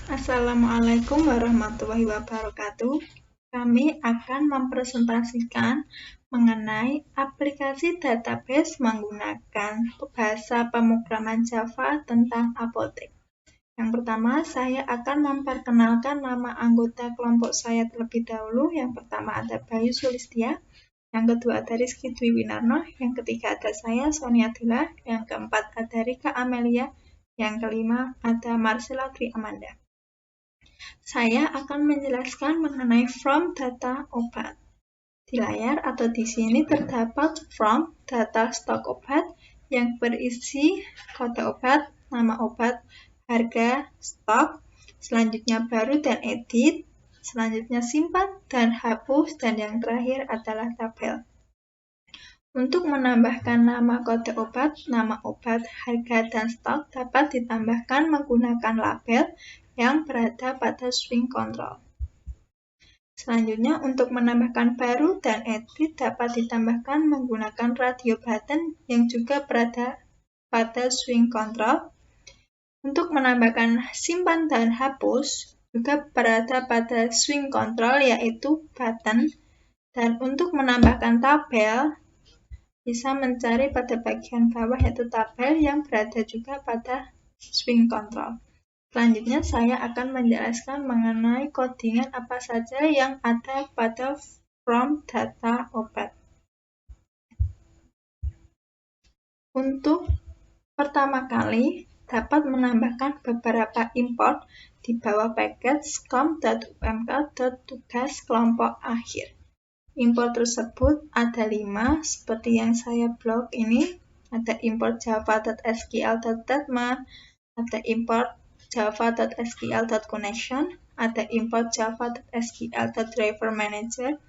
Assalamualaikum warahmatullahi wabarakatuh. Kami akan mempresentasikan mengenai aplikasi database menggunakan bahasa pemrograman Java tentang apotek. Yang pertama, saya akan memperkenalkan nama anggota kelompok saya terlebih dahulu. Yang pertama ada Bayu Sulistya, yang kedua ada Rizky Dwi Winarno, yang ketiga ada saya, Sonia Dila, yang keempat ada Rika Amelia, yang kelima ada Marcella Tri Amanda. Saya akan menjelaskan mengenai from data obat. Di layar atau di sini terdapat from data stok obat yang berisi kode obat, nama obat, harga, stok, selanjutnya baru dan edit, selanjutnya simpan dan hapus, dan yang terakhir adalah tabel. Untuk menambahkan nama kode obat, nama obat, harga, dan stok dapat ditambahkan menggunakan label yang berada pada swing control. Selanjutnya, untuk menambahkan baru dan edit dapat ditambahkan menggunakan radio button yang juga berada pada swing control. Untuk menambahkan simpan dan hapus juga berada pada swing control, yaitu button. Dan untuk menambahkan tabel bisa mencari pada bagian bawah, yaitu tabel yang berada juga pada swing control. Selanjutnya saya akan menjelaskan mengenai codingan apa saja yang ada pada from data obat. Untuk pertama kali dapat menambahkan beberapa import di bawah package com.umk.tugas kelompok akhir. Import tersebut ada 5, seperti yang saya blok ini. Ada import java.sql.datma, ada import java.sql.connection, ada import java.sql.driverManager,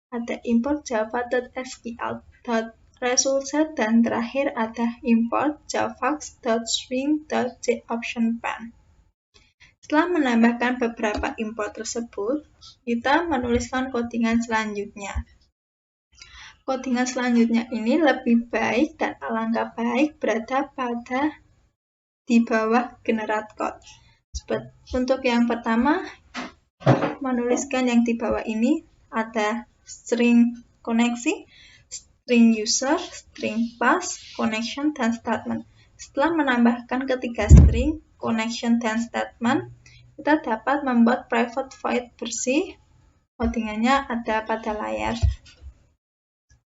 ada import java.sql.resultset, dan terakhir ada import javax.swing.jOptionPan. Setelah menambahkan beberapa import tersebut, kita menuliskan codingan selanjutnya. Codingan selanjutnya ini lebih baik dan alangkah baik berada pada di bawah generate code. Untuk yang pertama, menuliskan yang di bawah ini ada string koneksi, string user, string pass, connection, dan statement. Setelah menambahkan ketiga string, connection, dan statement, kita dapat membuat private void bersih. Codingannya ada pada layar.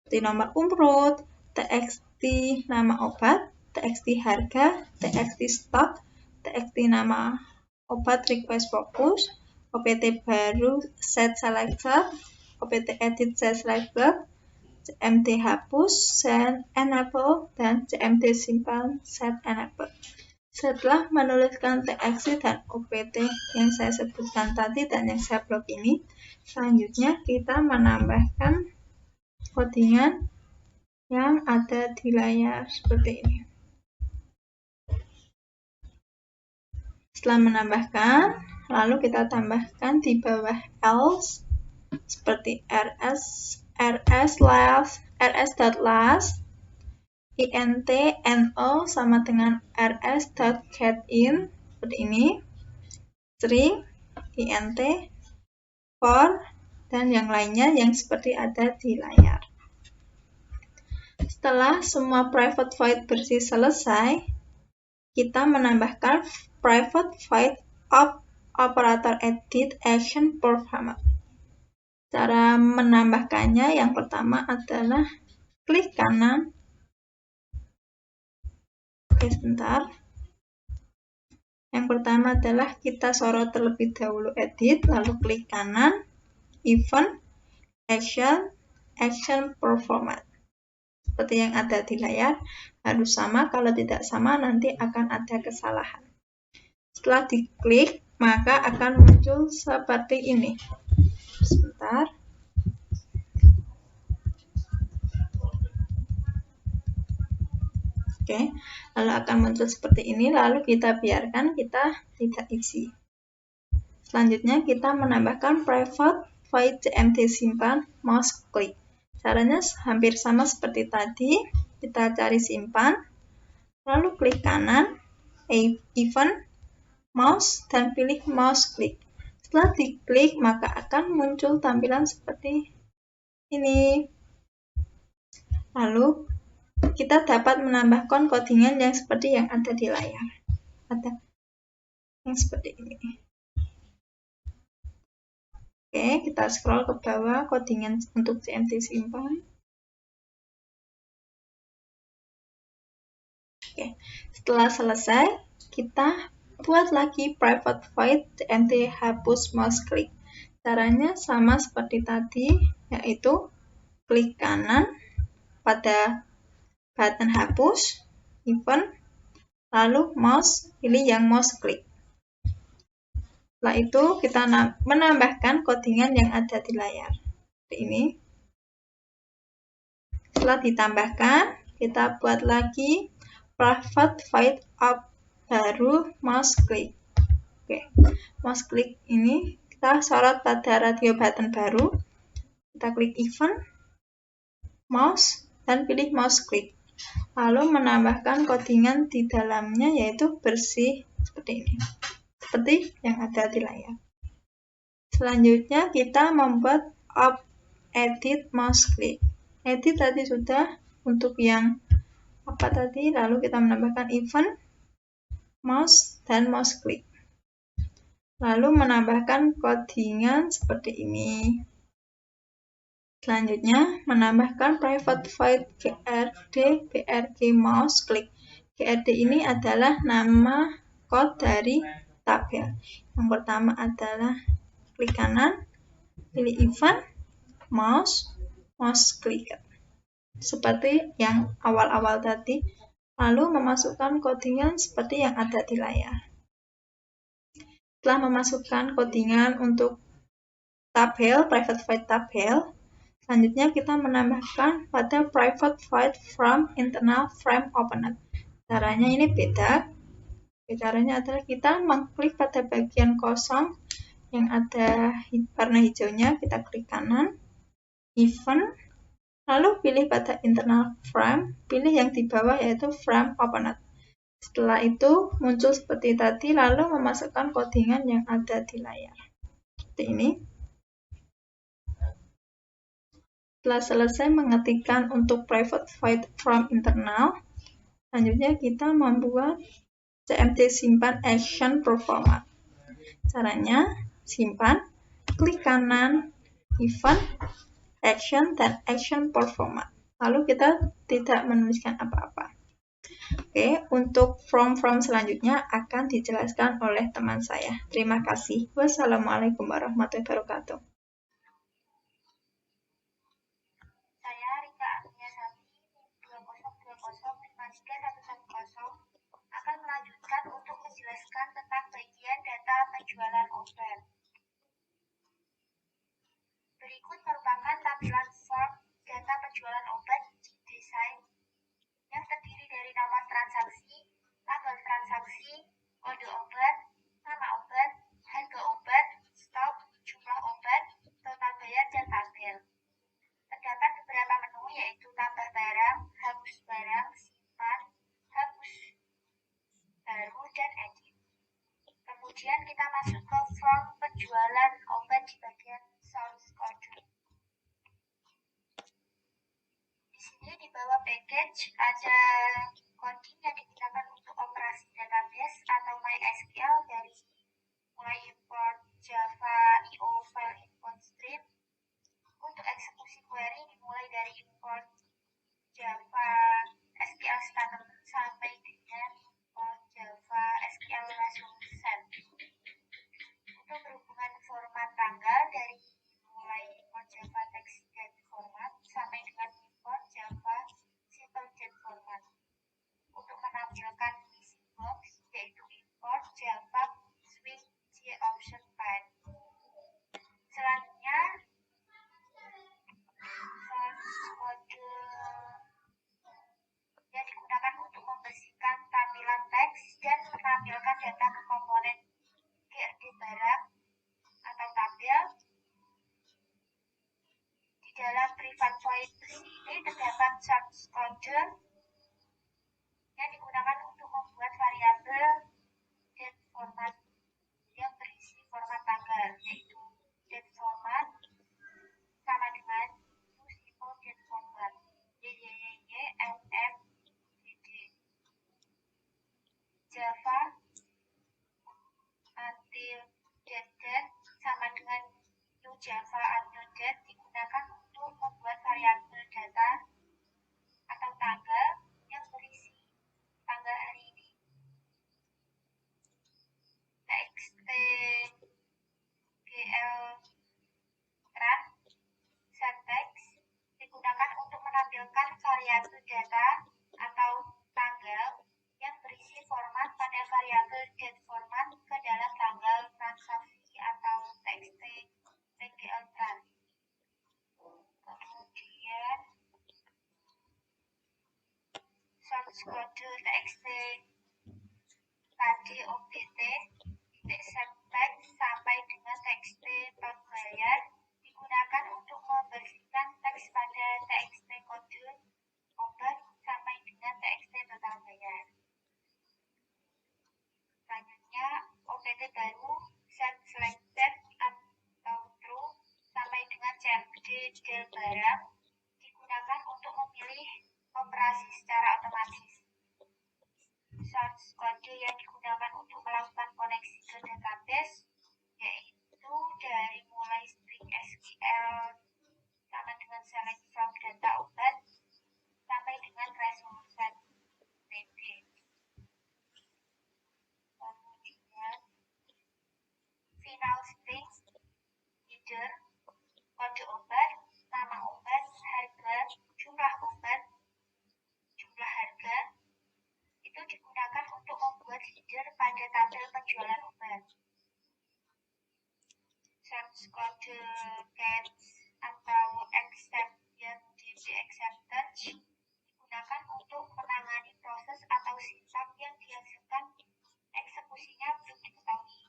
Seperti nomor urut, txt nama obat, txt harga, txt stok, txt nama obat request fokus, opt baru set selector, opt edit set selector, cmt hapus set enable, dan cmt simpan set enable. Setelah menuliskan txt dan opt yang saya sebutkan tadi dan yang saya blok ini, selanjutnya kita menambahkan codingan yang ada di layar seperti ini. Setelah menambahkan, lalu kita tambahkan di bawah else seperti rs.last int no sama dengan rs.getIn seperti ini, string int for, dan yang lainnya yang seperti ada di layar. Setelah semua private void bersih selesai, kita menambahkan private void of operator edit action performed. Cara menambahkannya yang pertama adalah klik kanan. Oke, sebentar. Yang pertama adalah kita sorot terlebih dahulu edit, lalu klik kanan, event, action performed. Seperti yang ada di layar, harus sama, kalau tidak sama nanti akan ada kesalahan. Setelah diklik, maka akan muncul seperti ini. Sebentar. Oke, lalu akan muncul seperti ini, lalu kita biarkan, kita tidak isi. Selanjutnya kita menambahkan private void cmt simpan mouse click. Caranya hampir sama seperti tadi, kita cari simpan, lalu klik kanan, event, mouse dan pilih mouse click. Setelah diklik, maka akan muncul tampilan seperti ini. Lalu, kita dapat menambahkan codingan yang seperti yang ada di layar. Ada yang seperti ini. Oke, kita scroll ke bawah, codingan untuk CMD simpan. Oke, setelah selesai, kita buat lagi private void CMD hapus mouse click. Caranya sama seperti tadi, yaitu klik kanan pada button hapus, event, lalu mouse, pilih yang mouse click. Setelah itu, kita menambahkan codingan yang ada di layar. Seperti ini. Setelah ditambahkan, kita buat lagi private void up baru mouse click. Oke, mouse click ini kita sorot pada radio button baru. Kita klik event, mouse, dan pilih mouse click. Lalu menambahkan codingan di dalamnya yaitu bersih seperti ini. Seperti yang ada di layar. Selanjutnya kita membuat up edit mouse click. Edit tadi sudah untuk yang apa tadi, lalu kita menambahkan event, mouse, dan mouse click. Lalu menambahkan codingan seperti ini. Selanjutnya, menambahkan private void grd brg mouse click. grd ini adalah nama code dari tabel. Yang pertama adalah klik kanan, pilih event, mouse, mouse click. Seperti yang awal-awal tadi, lalu memasukkan codingan seperti yang ada di layar. Setelah memasukkan codingan untuk tabel, private void tabel, selanjutnya kita menambahkan pada private void from internal frame opener. Caranya ini beda. Caranya adalah kita mengklik pada bagian kosong yang ada warna hijaunya, kita klik kanan, event, lalu pilih pada internal frame, pilih yang di bawah yaitu frame opener. Setelah itu muncul seperti tadi, lalu memasukkan codingan yang ada di layar. Seperti ini. Setelah selesai mengetikkan untuk private void from internal, selanjutnya kita membuat CMD simpan action performat. Caranya, simpan, klik kanan, event, action, dan action performat. Lalu kita tidak menuliskan apa-apa. Oke, untuk from selanjutnya akan dijelaskan oleh teman saya. Terima kasih. Wassalamualaikum warahmatullahi wabarakatuh. Saya Rika Agniasari 2020531110 akan melanjutkan untuk menjelaskan tentang bagian data penjualan obat. Berikut merupakan tampilan form data penjualan obat desain yang terdiri dari nomor transaksi, tanggal transaksi, kode obat, nama obat, harga obat, stok, jumlah obat, total bayar, dan tabel. Terdapat beberapa menu yaitu tambah barang, hapus barang, simpan, hapus baru, dan edit. Kemudian kita masuk ke form penjualan obat di bagian source code. Di sini di bawah package ada coding yang digunakan untuk operasi database atau MySQL dari mulai import Java IO file input stream. Untuk eksekusi query dimulai dari import Java SQL statement sampai dengan import Java SQL resolution. Untuk berhubungan format tanggal dari mulai import Java text date format sampai dengan import Java simple date format. Untuk menampilkan missing box yaitu import Java Java atau date digunakan untuk membuat variabel data atau tanggal yang berisi tanggal hari ini. TXT-GL-Tran syntax digunakan untuk menampilkan variabel data atau tanggal yang berisi format pada variabel date format ke dalam tanggal transaksi atau TXT-GL-Tran. Kemudian source kode TXT tadi OBT syntax sampai dengan TXT not bayar digunakan untuk membersihkan teks pada TXT kode obat sampai dengan TXT total bayar. Selanjutnya OBT baru set selected atau true sampai dengan CMD del barang digunakan untuk memilih operasi secara otomatis. Source kode yang digunakan untuk melakukan koneksi ke database yaitu dari mulai string SQL sama dengan select from data obat sampai dengan resolution TB. Kemudian final string header kode obat, nama obat, harga, jumlah obat, jumlah harga itu digunakan untuk membuat header pada tabel penjualan obat. Source kode catch atau accept yang DB acceptance digunakan untuk menangani proses atau sistem yang dihasilkan eksekusinya belum diketahui.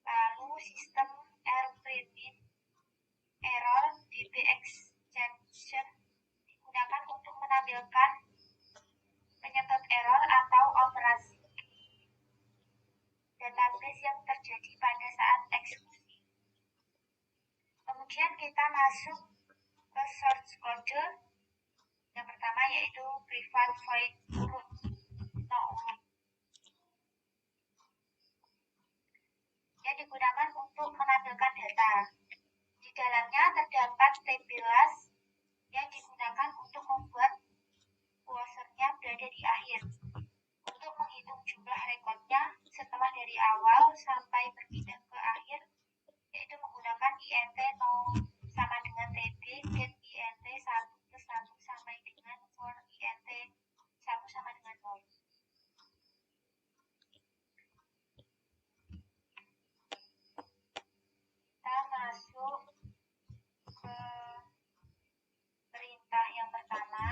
Lalu sistem print error DB exception digunakan untuk menampilkan penyebab error atau operasi database yang terjadi pada saat eksekusi. Kemudian kita masuk ke source code yang pertama yaitu private void root no root yang digunakan untuk menampilkan data. Di dalamnya terdapat tabelas yang digunakan untuk membuat kursornya berada di akhir untuk menghitung jumlah rekodnya setelah dari awal sampai berpindah ke akhir yaitu menggunakan int 0 sama dengan tb get int 1 plus 1 sampai dengan for int 1 sama dengan 0. Kita masuk ke perintah yang pertama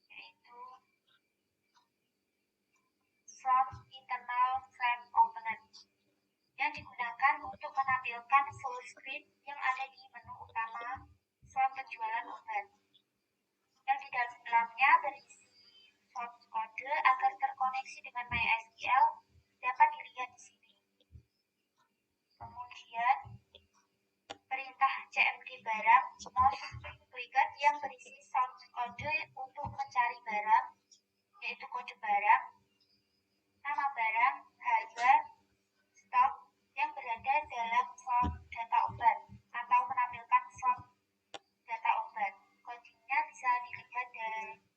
yaitu from internal frame opener yang digunakan untuk menampilkan full screen yang ada di menu utama from penjualan obat yang di dalamnya berisi source kode agar terkoneksi dengan MySQL dapat dilihat di sini. Kemudian perintah CMD barang most duplicate yang berisi source kode untuk mencari barang yaitu kode barang, nama barang, harga, stok yang berada dalam form data obat atau menampilkan form data obat. Kodenya bisa dilihat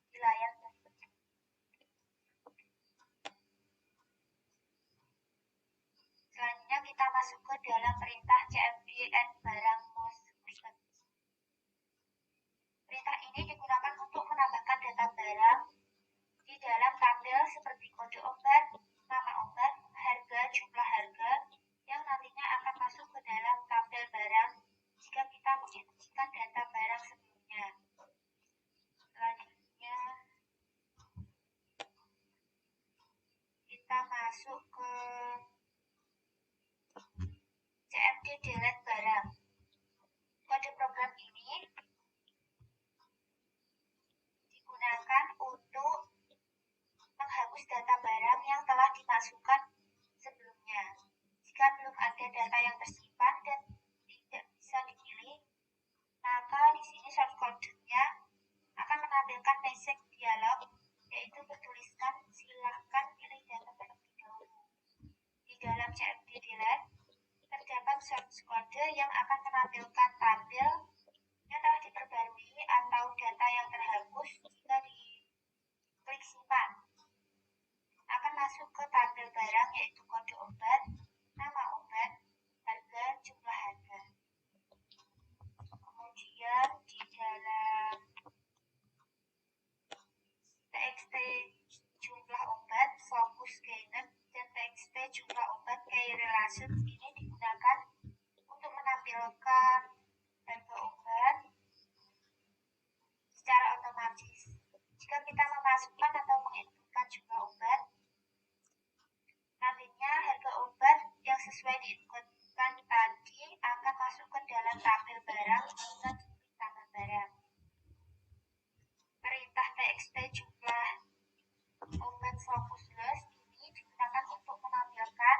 di layar berikut. Selanjutnya kita masuk ke dalam perintah CMD add barang most duplicate. Perintah ini digunakan untuk menambahkan data barang di dalam tabel seperti kode obat, nama obat, harga, jumlah harga yang nantinya akan masuk ke dalam tabel barang jika kita menginstruksikan data barang sebelumnya. Selanjutnya kita masuk ke CMD delete barang. Kode program ini digunakan untuk menghapus data barang yang telah dimasukkan sebelumnya. Jika belum ada data yang tersimpan dan tidak bisa dipilih, maka di sini shortcode-nya akan menampilkan message dialog yaitu bertuliskan silakan pilih data terlebih dahulu. Di dalam CMD delete menampilkan tabel yang telah diperbarui atau data yang terhapus jika diklik simpan. Akan masuk ke tabel barang yaitu kode obat, nama obat, harga, jumlah harga. Kemudian di dalam txt jumlah obat, fokus gainer, dan txt jumlah obat key relations ini digunakan untuk menampilkan harga obat secara otomatis. Jika kita memasukkan atau menginputkan jumlah obat, nantinya harga obat yang sesuai diinputkan tadi akan masuk ke dalam tabel barang dan diklik tambah barang. Perintah txt jumlah obat fokus list ini digunakan untuk menampilkan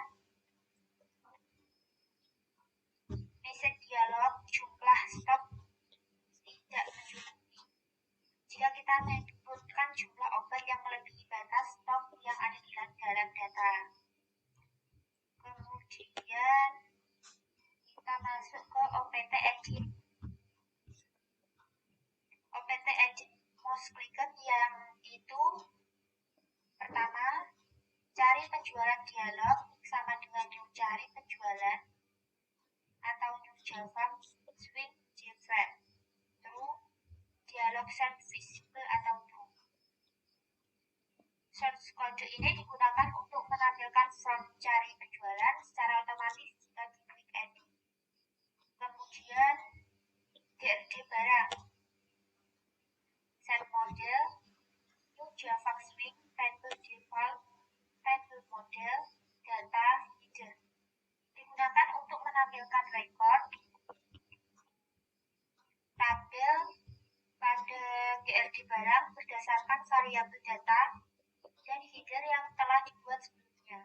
message dialog jumlah stok tidak mencukupi. Jika kita menginputkan jumlah obat yang melebihi batas stok yang ada di dalam data. Kemudian kita masuk ke OPT edit. OPT edit most clicked yang itu pertama, cari penjualan dialog sama dengan new cari penjualan atau new Java swing Java true dialog set visible atau true. Search kode ini digunakan untuk menampilkan form cari penjualan secara otomatis jika diklik edit. Kemudian DRD barang, set model, new Java swing, table default, table model, data header. Digunakan untuk menampilkan record tabel pada GRD barang berdasarkan variabel data dan header yang telah dibuat sebelumnya.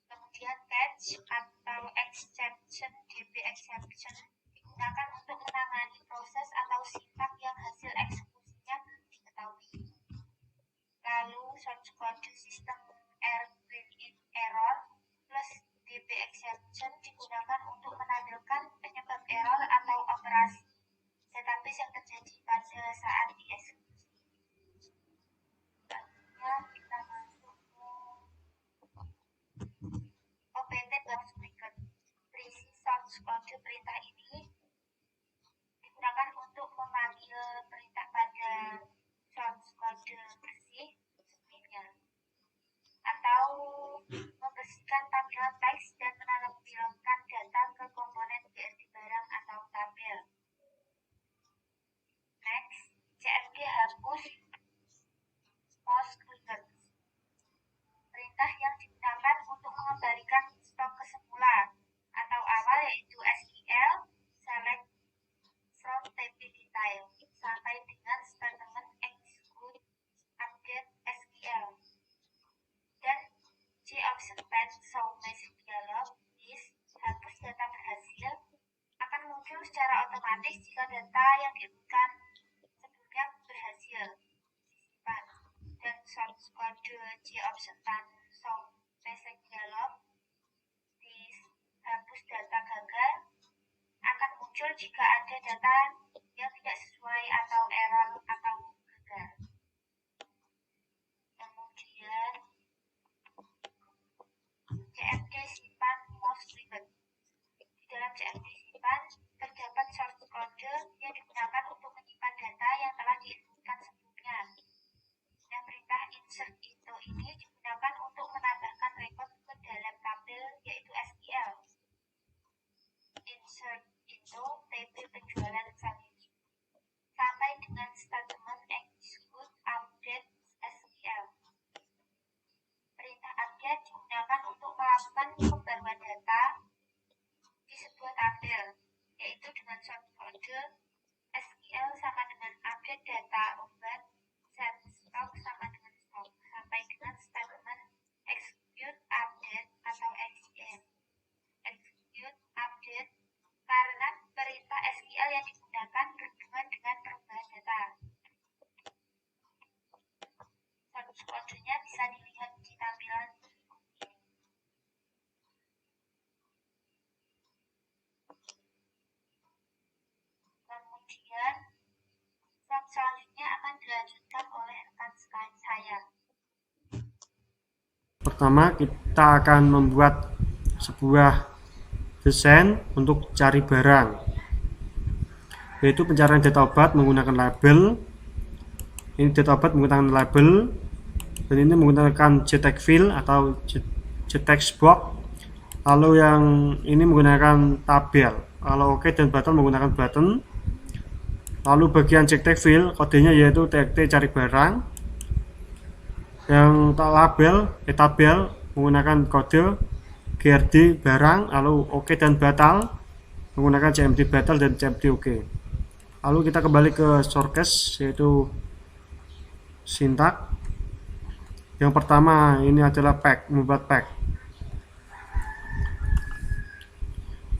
Kemudian catch atau exception DB exception digunakan untuk menangani proses atau sintak yang hasil eksekusinya belum diketahui. Lalu source code sistem print error plus DB exception digunakan untuk menampilkan penyebab error atau operasi database yang terjadi pada saat dieksekusi. Selanjutnya kita masuk ke OPT box berikut. Berisi source code perintah ini digunakan untuk memanggil perintah pada source code bersih sebelumnya atau membersihkan tampilan teks dan menampilkan data ke komponen GRD barang atau tabel. Next, CMG hapus most clicked. Perintah yang digunakan untuk mengembalikan stok ke semula atau awal yaitu SQL select from TP detail sampai dengan statement execute update SQL dan J option pen show message dialog is hapus data berhasil akan muncul secara otomatis jika data yang diinputkan sebelumnya berhasil disimpan, dan source kode J option pen show message dialog is hapus data gagal akan muncul jika ada data yang tidak sesuai atau error atau gagal. Kemudian CMD simpan most clicked. Di dalam CMD simpan terdapat source code yang digunakan untuk menyimpan data yang telah diinputkan sebelumnya. Dan perintah insert into ini digunakan untuk menambahkan rekod ke dalam tabel yaitu SQL. Insert into TB penjualan value sampai dengan statement execute update SQL. Perintah update digunakan untuk melakukan pembaruan data di sebuah tabel, yaitu dengan source kode SQL sama dengan update data obat, set stock sama dengan stock, sampai dengan statement execute update atau XM. Execute update karena perintah SQL yang digunakan berhubungan dengan perubahan data. Source kodenya bisa dilihat di tampilan berikut ini. Pertama, kita akan membuat sebuah desain untuk cari barang, yaitu pencarian data obat menggunakan label. Ini data obat menggunakan label, dan ini menggunakan JTAG field atau JTAG box. Lalu yang ini menggunakan tabel. Kalau oke dan button menggunakan button. Lalu bagian JTAG field kodenya yaitu TXT cari barang. Yang tabel menggunakan kode GRD barang. Lalu oke dan batal menggunakan CMD batal dan CMD oke. Lalu kita kembali ke shortcase yaitu sintak. Yang pertama ini adalah pack, membuat pack.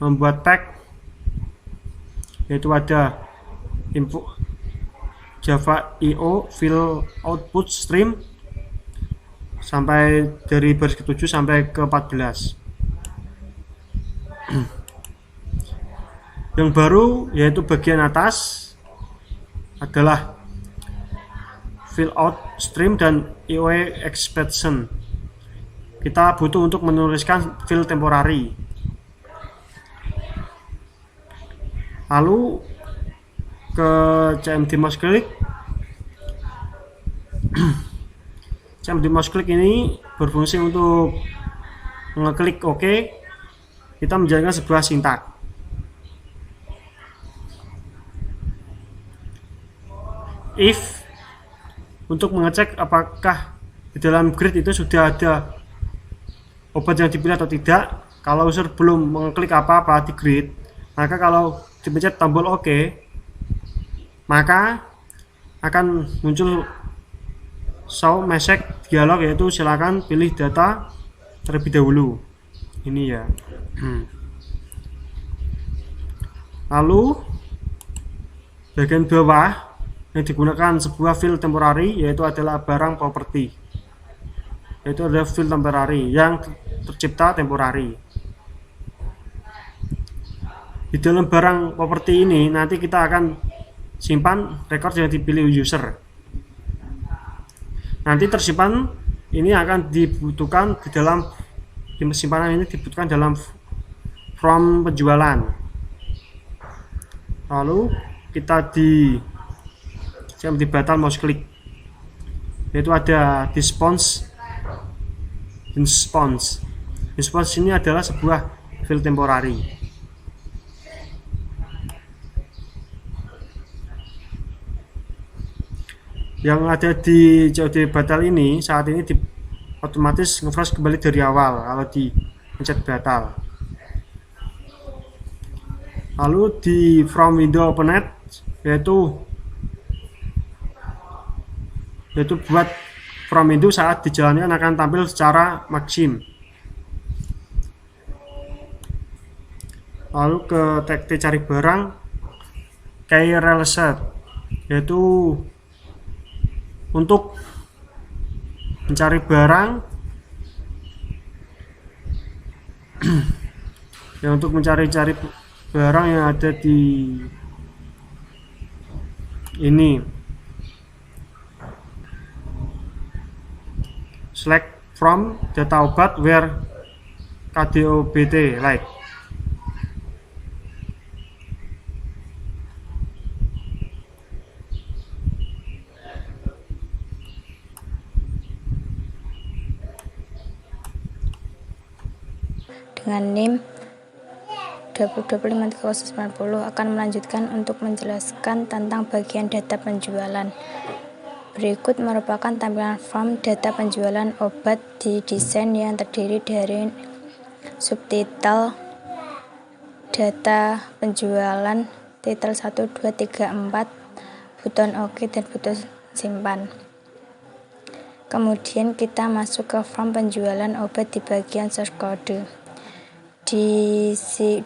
Membuat pack yaitu ada input Java IO fill output stream sampai dari baris ke-7 sampai ke 14. Yang baru yaitu bagian atas adalah fill out stream dan IO expression. Kita butuh untuk menuliskan fill temporary. Lalu ke CMD mouse click. CMD mouse click ini berfungsi untuk mengeklik OK. Kita menjalankan sebuah sintak. If untuk mengecek apakah di dalam grid itu sudah ada obat yang dipilih atau tidak. Kalau user belum mengeklik apa-apa di grid, maka kalau dipencet tombol OK, maka akan muncul show message dialog yaitu silakan pilih data terlebih dahulu. Ini ya. Lalu bagian bawah yang digunakan sebuah field temporary yaitu adalah barang property. Yaitu adalah field temporary yang tercipta temporary. Di dalam barang properti ini nanti kita akan simpan record yang dipilih user. Nanti tersimpan ini akan dibutuhkan di dalam simpanan ini dibutuhkan dalam from penjualan. Lalu kita di batal mouse click, yaitu ada dispense. Dispense ini adalah sebuah field temporary. Yang ada di COD batal ini saat ini otomatis nge-flash kembali dari awal kalau di pencet batal. Lalu di from window opened yaitu buat from window saat dijalankan akan tampil secara maksim. Lalu ke TXT cari barang key reset yaitu untuk mencari barang untuk mencari barang yang ada di ini. Select from data obat where KDOBT like. Dengan NIM 2020-90 akan melanjutkan untuk menjelaskan tentang bagian data penjualan. Berikut merupakan tampilan form data penjualan obat di desain yang terdiri dari subtitle data penjualan, titel 1, 2, 3, 4, buton OK dan buton simpan. Kemudian kita masuk ke form penjualan obat di bagian source code. Di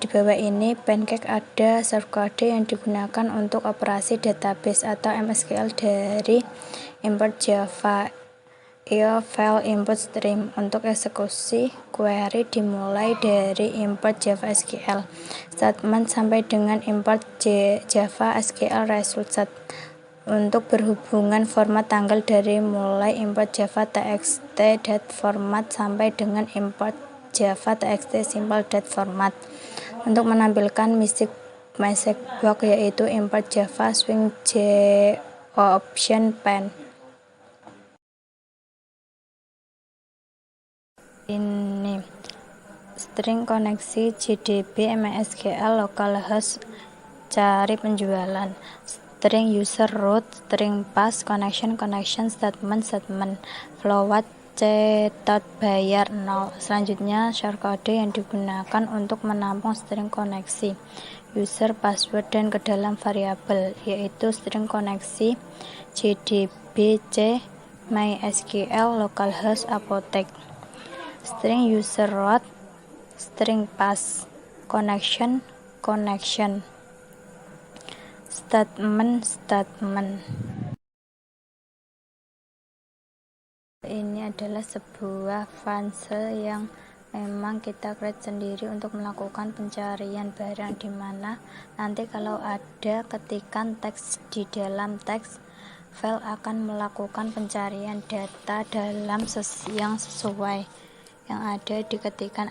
bawah ini Pancake ada source code yang digunakan untuk operasi database atau MSQL dari import Java IO file input stream. Untuk eksekusi query dimulai dari import Java SQL statement sampai dengan import Java SQL result set. untuk berhubungan format tanggal dari mulai import java txt date format sampai dengan import java txt simple date format. Untuk menampilkan message box yaitu import java swing option pen. Ini string koneksi JDB MySQL localhost cari penjualan, string user root, string pass, connection statement float cetot bayar 0. Selanjutnya shortcode yang digunakan untuk menampung string koneksi user password dan ke dalam variabel, yaitu string koneksi JDBC MySQL localhost apotek, string user root, string pass, connection statement. Ini adalah sebuah function yang memang kita create sendiri untuk melakukan pencarian barang, di mana nanti kalau ada ketikan teks di dalam teks file akan melakukan pencarian data dalam yang sesuai yang ada di ketikan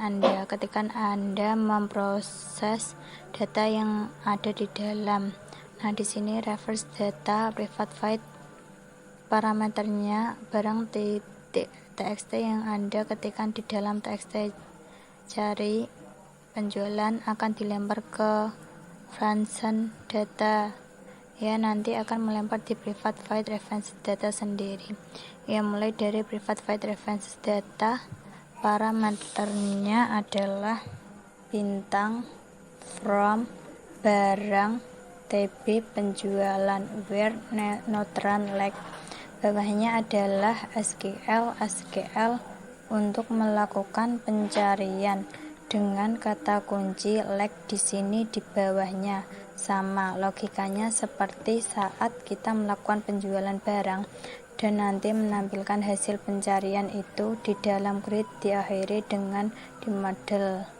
Anda memproses data yang ada di dalam. Nah, di sini reverse data private void parameternya barang txt yang Anda ketikkan di dalam txt cari penjualan akan dilempar ke function data. Ya, nanti akan melempar di private void reference data sendiri. Ya, mulai dari private void reference data, parameternya adalah bintang, from, barang, tb, penjualan, where, notran, like. Bawahnya adalah SQL untuk melakukan pencarian dengan kata kunci like di sini di bawahnya. Sama logikanya seperti saat kita melakukan penjualan barang dan nanti menampilkan hasil pencarian itu di dalam grid diakhiri dengan di model.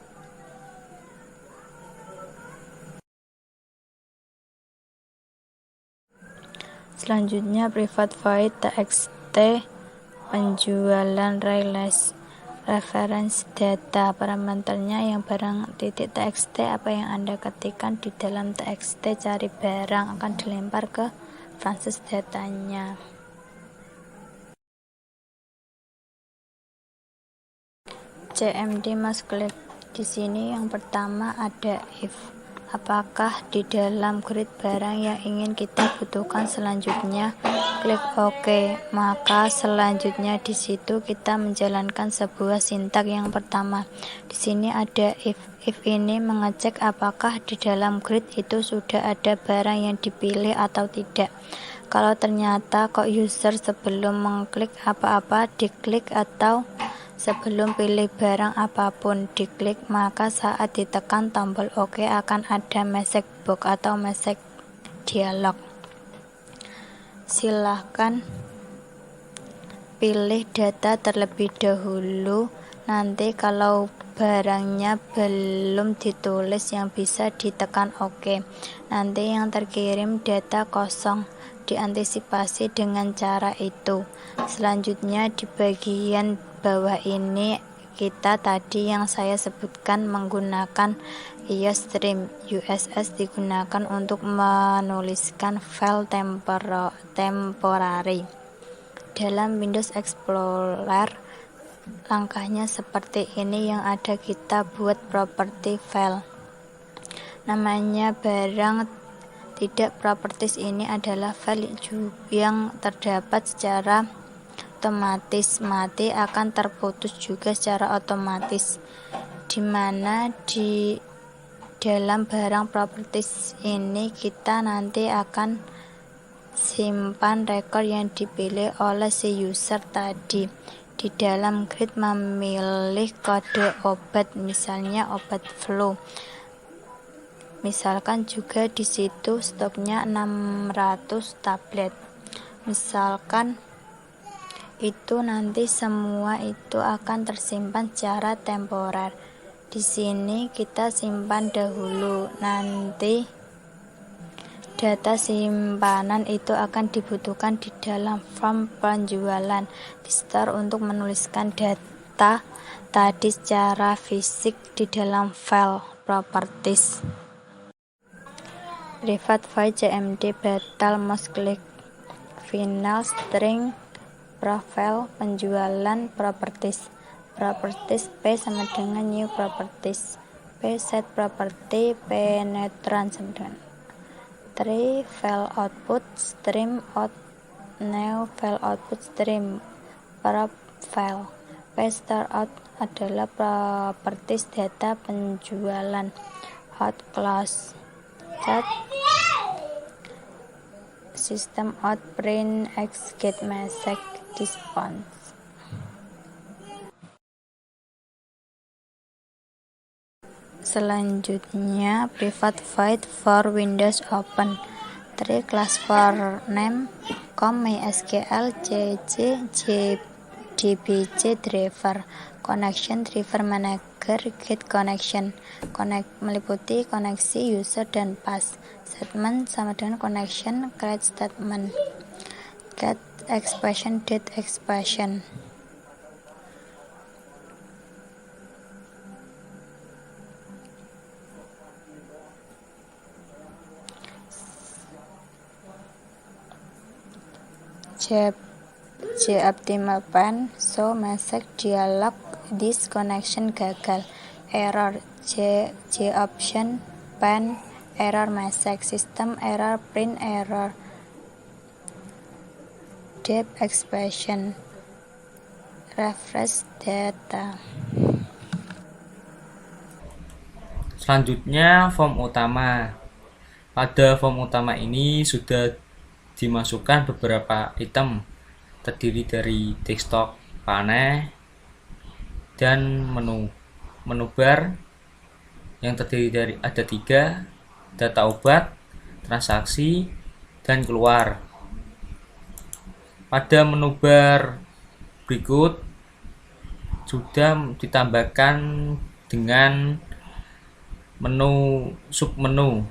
Selanjutnya private void txt penjualan reference data, parameternya yang barang .txt apa yang Anda ketikkan di dalam txt cari barang akan dilempar ke franchise datanya. CMD must click. Di sini yang pertama ada if, apakah di dalam grid barang yang ingin kita butuhkan. Selanjutnya klik OK. Maka selanjutnya di situ kita menjalankan sebuah sintak yang pertama. Di sini ada if. If ini mengecek apakah di dalam grid itu sudah ada barang yang dipilih atau tidak. Kalau ternyata kok user sebelum mengklik apa-apa diklik atau sebelum pilih barang apapun diklik, maka saat ditekan tombol OK akan ada message box atau message dialog. Silahkan pilih data terlebih dahulu. Nanti kalau barangnya belum ditulis yang bisa ditekan OK. Nanti yang terkirim data kosong, diantisipasi dengan cara itu. Selanjutnya di bagian bawah ini kita tadi yang saya sebutkan menggunakan IOStream. USS digunakan untuk menuliskan file temporary. Dalam Windows Explorer langkahnya seperti ini yang ada, kita buat property file. Namanya barang tidak properties, ini adalah file yang terdapat secara otomatis, mati akan terputus juga secara otomatis, dimana di dalam barang properties ini kita nanti akan simpan rekor yang dipilih oleh si user tadi. Di dalam grid memilih kode obat, misalnya obat flu. Misalkan juga di situ stoknya 600 tablet. Misalkan itu nanti semua itu akan tersimpan secara temporer. Di sini kita simpan dahulu, nanti Data simpanan itu akan dibutuhkan di dalam form penjualan visitor untuk menuliskan data tadi secara fisik di dalam file properties. Private void CMD batal most click final string profile penjualan properties. Properties P sama dengan new properties. P set property penetrant sama dengan 3 file output stream out new file output stream prop file. P start out adalah properties data penjualan. Out close chat system out print x get message response. Selanjutnya private void for Windows Open 3 class for name com mysql cc dbj driver connection driver manager get connection connect meliputi koneksi user dan pass statement sama dengan connection create statement get expression date expression. Optimal pen so message dialog this connection gagal error option pen error message system error print error depth expression refresh data. Selanjutnya form utama. Pada form utama ini sudah dimasukkan beberapa item terdiri dari desktop, panel, dan menu bar yang terdiri dari ada 3 data obat, transaksi, dan keluar. Pada menu bar berikut sudah ditambahkan dengan submenu,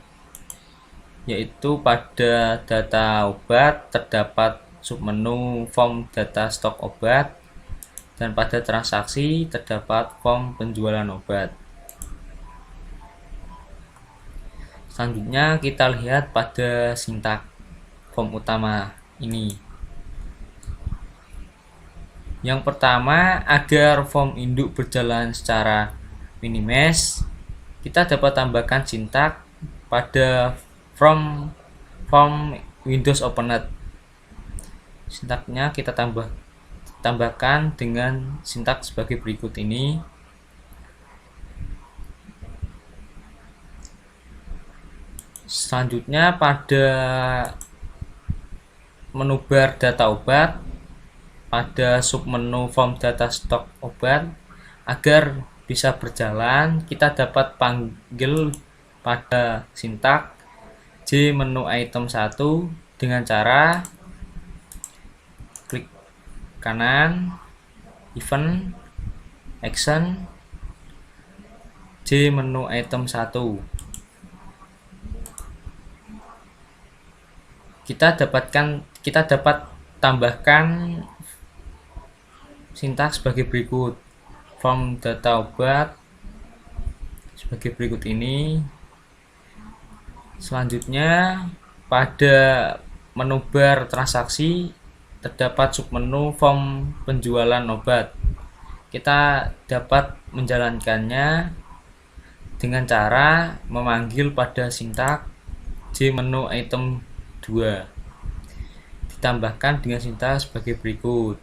yaitu pada data obat terdapat submenu form data stok obat dan pada transaksi terdapat form penjualan obat. Selanjutnya kita lihat pada sintak form utama ini. Yang pertama, agar form induk berjalan secara minimax, kita dapat tambahkan sintak pada form Windows Opened. Sintaknya kita tambahkan dengan sintak sebagai berikut ini. Selanjutnya pada menu bar data obat, pada submenu form data stok obat, agar bisa berjalan kita dapat panggil pada sintak J menu item 1 dengan cara klik kanan event action J menu item 1. Kita dapat tambahkan sintaks sebagai berikut. Form data obat sebagai berikut ini. Selanjutnya pada menu bar transaksi terdapat submenu form penjualan obat. Kita dapat menjalankannya dengan cara memanggil pada sintak J menu item 2 ditambahkan dengan sintak sebagai berikut.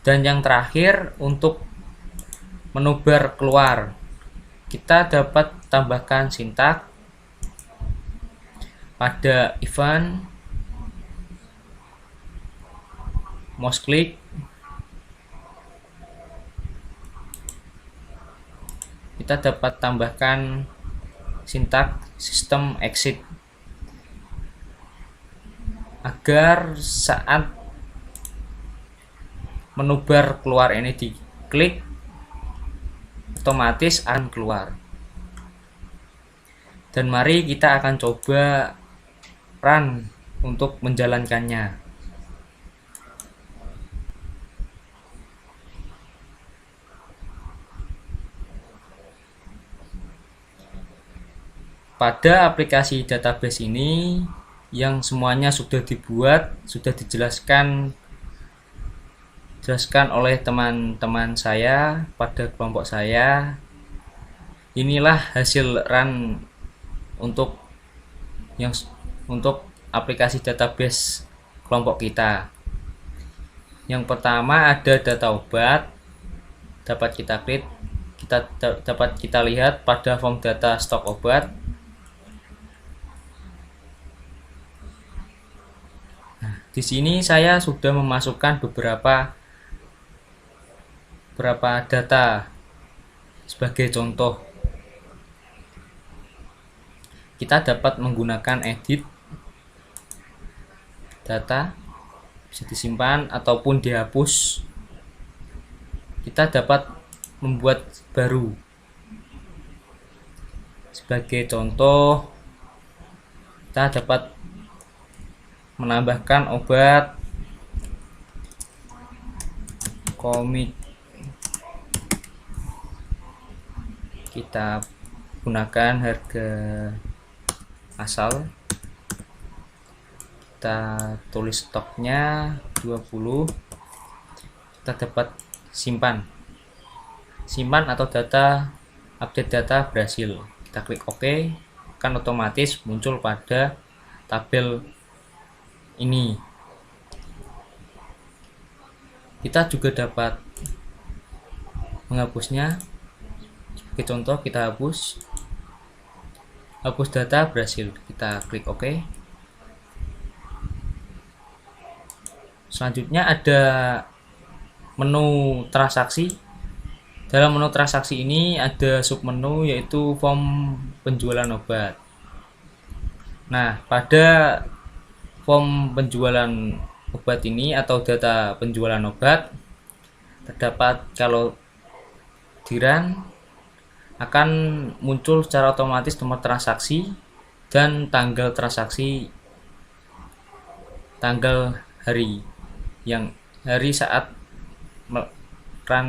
Dan yang terakhir, untuk menu bar keluar, kita dapat tambahkan sintak pada event mouse click, kita dapat tambahkan sintak system exit agar saat menu bar keluar ini diklik, otomatis akan keluar. Dan mari kita akan coba run untuk menjalankannya. Pada aplikasi database ini yang semuanya sudah dibuat, sudah dijelaskan oleh teman-teman saya pada kelompok saya. Inilah hasil run untuk aplikasi database kelompok kita. Yang pertama ada data obat, dapat kita lihat pada form data stok obat. Nah, di sini saya sudah memasukkan beberapa data sebagai contoh. Kita dapat menggunakan edit data, bisa disimpan ataupun dihapus. Kita dapat membuat baru. Sebagai contoh, kita dapat menambahkan obat komik. Kita gunakan harga asal, kita tulis stoknya 20, kita dapat simpan atau update data berhasil. Kita klik OK, kan otomatis muncul pada tabel ini. Kita juga dapat menghapusnya. Sebagai contoh, kita hapus data berhasil. Kita klik OK. Selanjutnya ada menu transaksi. Dalam menu transaksi ini ada submenu yaitu form penjualan obat. Nah, pada form penjualan obat ini atau data penjualan obat terdapat, kalau di run akan muncul secara otomatis nomor transaksi dan tanggal transaksi, tanggal hari saat run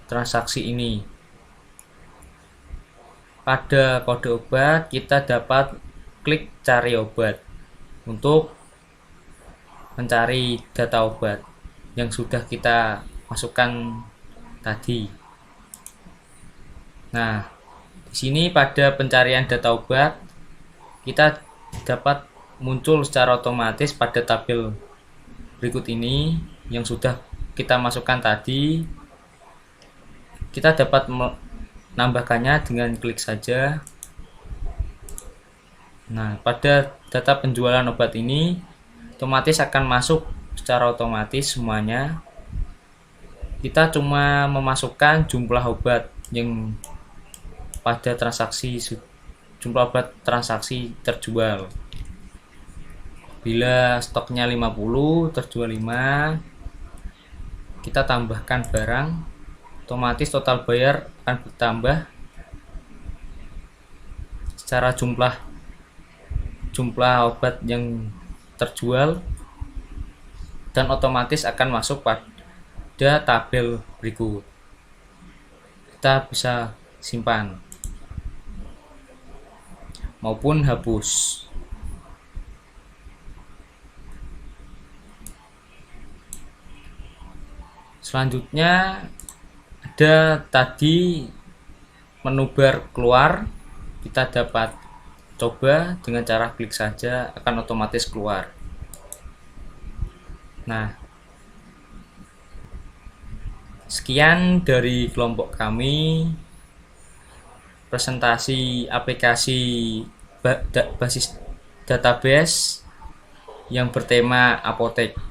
transaksi ini. Pada kode obat kita dapat klik cari obat untuk mencari data obat yang sudah kita masukkan tadi. Nah, di sini pada pencarian data obat kita dapat muncul secara otomatis pada tabel berikut ini yang sudah kita masukkan tadi. Kita dapat menambahkannya dengan klik saja. Nah, pada data penjualan obat ini otomatis akan masuk secara otomatis semuanya. Kita cuma memasukkan jumlah obat yang pada jumlah obat transaksi terjual. Bila stoknya 50, terjual 5, kita tambahkan barang, otomatis total bayar akan bertambah secara jumlah obat yang terjual, dan otomatis akan masuk pada tabel berikut. Kita bisa simpan maupun hapus. Selanjutnya ada tadi menu bar keluar. Kita dapat coba dengan cara klik saja, akan otomatis keluar. Nah, sekian dari kelompok kami, presentasi aplikasi basis database yang bertema apotek.